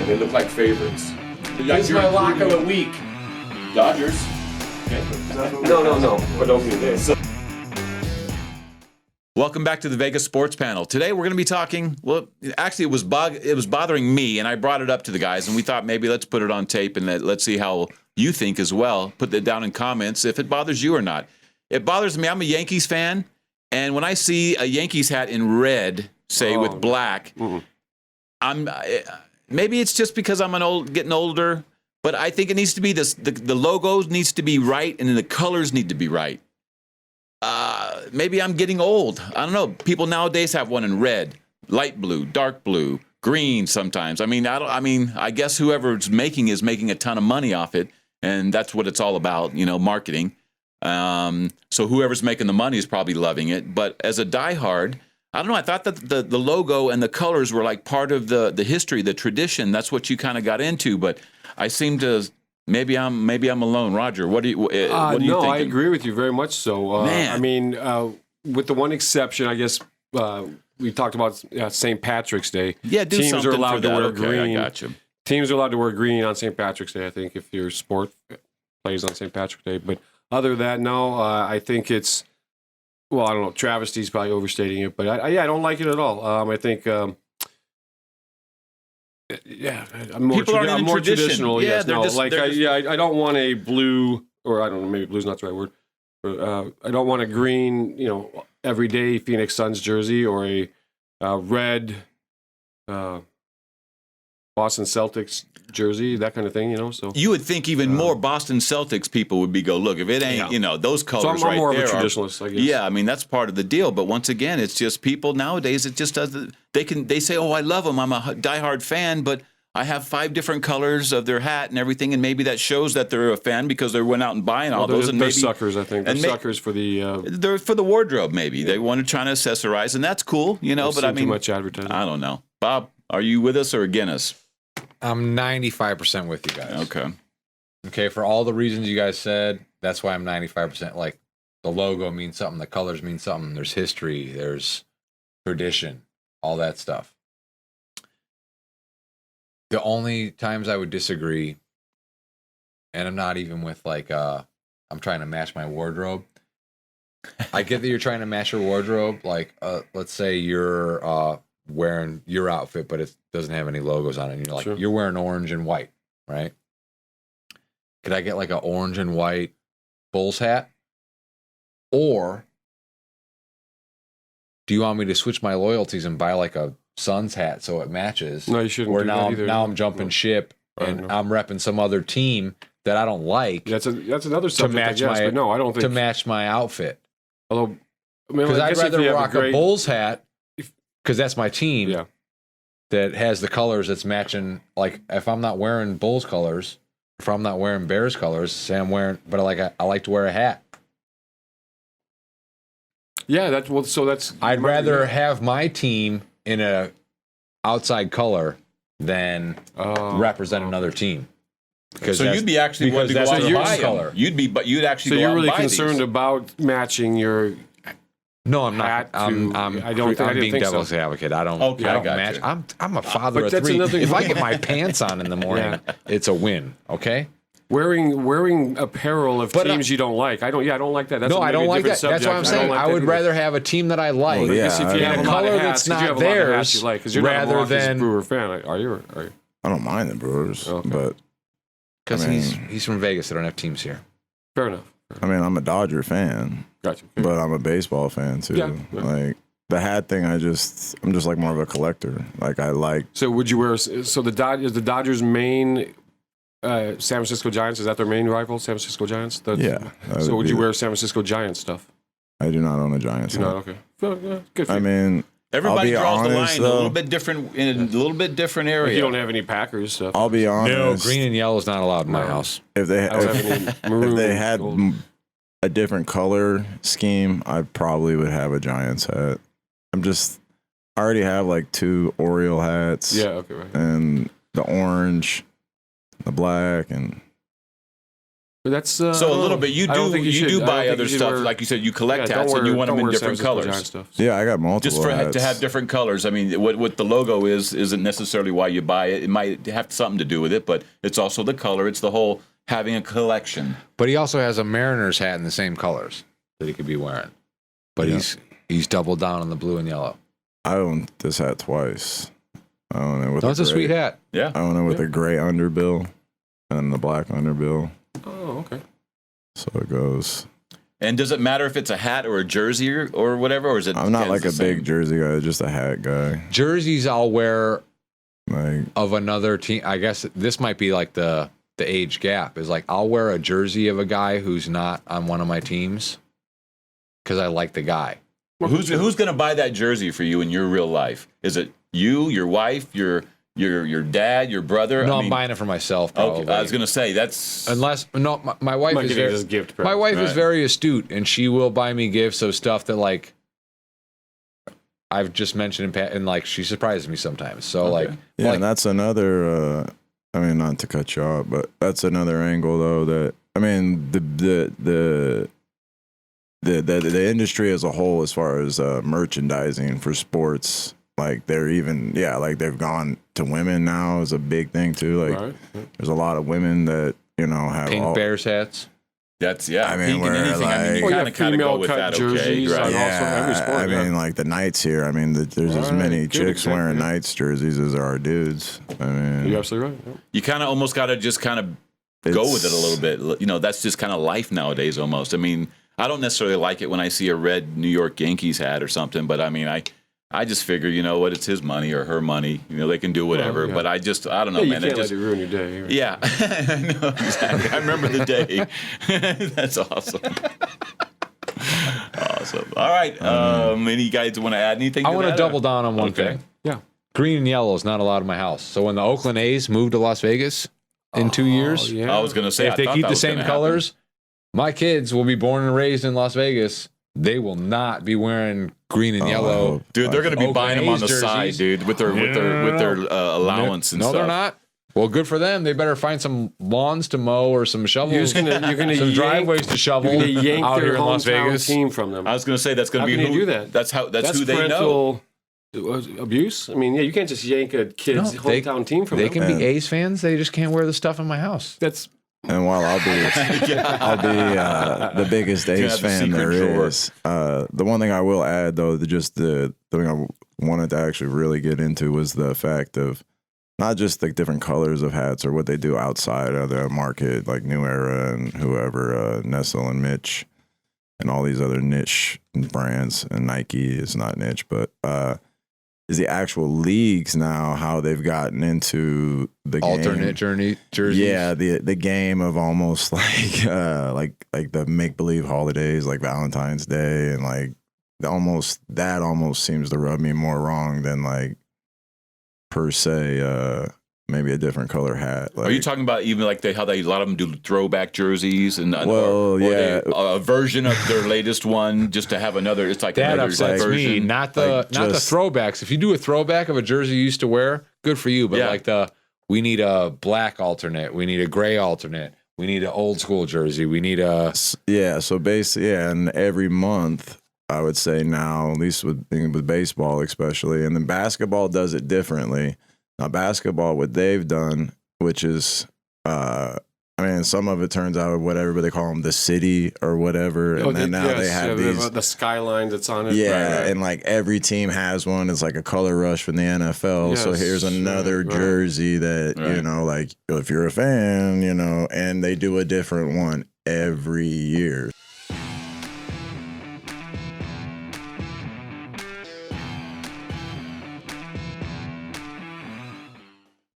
They look like favorites. This is my lock of the week. Dodgers. Okay. No. But don't do this. Welcome back to the Vegas Sports Panel. Today we're going to be talking, well, actually it was bothering me, and I brought it up to the guys, and we thought maybe let's put it on tape and let's see how you think as well. Put that down in comments if it bothers you or not. It bothers me. I'm a Yankees fan, and when I see a Yankees hat in red, say with black, I'm maybe it's just because I'm getting older, but I think it needs to be this. The logo needs to be right, and then the colors need to be right. Maybe I'm getting old. I don't know. People nowadays have one in red, light blue, dark blue, green sometimes. I guess whoever's making is making a ton of money off it, and that's what it's all about, marketing. So whoever's making the money is probably loving it. But as a diehard, I don't know. I thought that the logo and the colors were like part of the history, the tradition. That's what you kind of got into. But I seem to. Maybe I'm alone, Roger. What do you think? No, I agree with you very much so. Man. With the one exception, I guess we talked about St. Patrick's Day. Yeah, do teams something are allowed for to wear that. Okay, green. I got you. Teams are allowed to wear green on St. Patrick's Day. I think if your sport plays on St. Patrick's Day, but other than that, no. I think it's I don't know. Travesty's probably overstating it, but I don't like it at all. I think. I'm more, I'm more traditional. Yeah, yes, I don't want a blue, or I don't know, maybe blue's not the right word. I don't want a green, everyday Phoenix Suns jersey or a red Boston Celtics jersey, that kind of thing, So you would think even more Boston Celtics people would look, if it ain't, those colors so I'm right more there of a traditionalist, I guess. Yeah, that's part of the deal. But once again, it's just people nowadays. It just doesn't. They say, "Oh, I love them. I'm a diehard fan," but I have 5 different colors of their hat and everything, and maybe that shows that they're a fan because they went out and buying all those. And they're maybe suckers, I think. They're suckers for the. They're for the wardrobe, maybe. They want to try to accessorize, and that's cool, But too much advertising. I don't know. Bob, are you with us or against us? I'm 95% with you guys. Okay, for all the reasons you guys said, that's why I'm 95%. Like, the logo means something, the colors mean something, there's history, there's tradition, all that stuff. The only times I would disagree, and I'm not even with I'm trying to match my wardrobe. I get that you're trying to match your wardrobe. Like, let's say you're wearing your outfit, but it doesn't have any logos on it. And you're like, You're wearing orange and white, right? Could I get like an orange and white Bulls hat? Or do you want me to switch my loyalties and buy like a Suns hat so it matches? No, you shouldn't. Or now I'm jumping ship and I'm repping some other team that I don't like. That's another subject. To match but no, I don't think to match my outfit. Although, because I'd rather rock a Bulls hat because that's my team. Yeah. That has the colors that's matching. Like if I'm not wearing Bulls colors, if I'm not wearing Bears colors, say I'm wearing, but I like to wear a hat. Yeah, that's. I'd rather have my team in a outside color than represent another team. So you'd be actually wanting to go out and buy color. You'd actually. So go you're out really and buy concerned these. about matching your. No, I'm not. I'm being devil's so. advocate. I don't match. You. I'm a father of 3. If I get my pants on in the morning, it's a win. Okay. Wearing apparel of teams you don't like. I don't like that. I don't like that. Subject. That's what I'm saying. I would rather have a team that I like. Well, if you have a color that's not theirs, because you're rather not a than Brewer fan. Are you? I don't mind the Brewers, but because he's from Vegas. They don't have teams here. Fair enough. I'm a Dodger fan. Gotcha. But I'm a baseball fan too. Yeah. Like the hat thing, I'm just like more of a collector. Like I like. So would you wear? So the Dodgers' main San Francisco Giants, is that their main rival? San Francisco Giants. Yeah. So would you wear San Francisco Giants stuff? I do not own a Giants. Not okay. Good. For you. Everybody draws the line though, a little bit different in a little bit different area. Like you don't have any Packers stuff. I'll be honest. No, green and yellow is not allowed in my house. If they had a different color scheme, I probably would have a Giants hat. I already have like 2 Oriole hats. Yeah, okay, right. And the orange, the black, and But that's So a little bit. You do buy other stuff, like you said. You collect hats and you want them in different colors. Yeah, I got multiple. Just hats. to have different colors. I mean, what the logo isn't necessarily why you buy it. It might have something to do with it, but it's also the color. It's the whole having a collection. But he also has a Mariners hat in the same colors that he could be wearing. But he's doubled down on the blue and yellow. I own this hat twice. I own it with. That's a sweet hat. Yeah, I own it with a gray underbill and the black underbill. Oh, okay. So it goes. And does it matter if it's a hat or a jersey or whatever, or is it? I'm not like a big jersey guy, just a hat guy. Jerseys I'll wear like of another team. I guess this might be like the age gap. Is like I'll wear a jersey of a guy who's not on one of my teams because I like the guy. Who's going to buy that jersey for you in your real life? Is it you, your wife, your dad, your brother? No, I'm buying it for myself. Probably. Okay, I was going to say that's my wife is very, gift. my wife is very astute, and she will buy me gifts of stuff that like I've just mentioned and like she surprises me sometimes. So like and that's another. I mean, not to cut you off, but that's another angle though. That I mean, the industry as a whole, as far as merchandising for sports. Like they're even, like they've gone to women now is a big thing too. Like there's a lot of women that, have Pink Bears hats. That's, I mean, pink and anything. Like, I mean, you kind of go with that, jerseys, okay? Right. Yeah, every sport, I mean, like the Knights here. I mean, there's as many chicks wearing Knights jerseys as there are dudes. I mean, you're absolutely right. Yeah. You kind of almost got to just kind of go with it a little bit. That's just kind of life nowadays almost. I mean, I don't necessarily like it when I see a red New York Yankees hat or something, but I mean, I just figure, it's his money or her money. They can do whatever. But I don't know, man. You can't let it ruin your day. Right? Yeah, I know, exactly. I remember the day. That's awesome. Awesome. All right. Any guys want to add anything? I want to double down on one thing. Yeah. Green and yellow is not allowed in my house. So when the Oakland A's move to Las Vegas in 2 years, I was going to say, if they keep the same colors, my kids will be born and raised in Las Vegas. They will not be wearing green and yellow. Dude, they're going to be Oakland buying them on the A's side, jerseys. dude, with their allowance and no, stuff. No, they're not. Well, good for them. They better find some lawns to mow or some shovels. You're gonna some driveways to shovel. You're gonna yank out their here in Las Vegas team from them. I was going to say that's going to be How can you do that? That's who they know. Abuse. I mean, you can't just yank a kid's hometown team from them. They can be A's fans. They just can't wear the stuff in my house. And while I'll be the biggest A's fan there is, the one thing I will add though, the thing I wanted to actually really get into was the fact of not just the different colors of hats or what they do outside of the market, like New Era and whoever, Nestle and Mitch, and all these other niche brands. And Nike is not niche, but is the actual leagues now, how they've gotten into the alternate game. jerseys. Yeah, the game of almost like the make believe holidays, like Valentine's Day, and like almost seems to rub me more wrong than like per se maybe a different color hat. Like, are you talking about even like how a lot of them do throwback jerseys and or a version of their latest one just to have another? It's like that another upsets version. me. Not the throwbacks. If you do a throwback of a jersey you used to wear, good for you. But we need a black alternate. We need a gray alternate. We need an old school jersey. We need a So basically, and every month. I would say now, at least with baseball especially, and then basketball does it differently. Now basketball, what they've done, which is, some of it turns out whatever, but they call them the city or whatever, and then now they have these the skyline that's on it. Yeah, right. And like every team has one. It's like a color rush from the NFL. Yes, so here's another jersey that like if you're a fan, and they do a different one every year.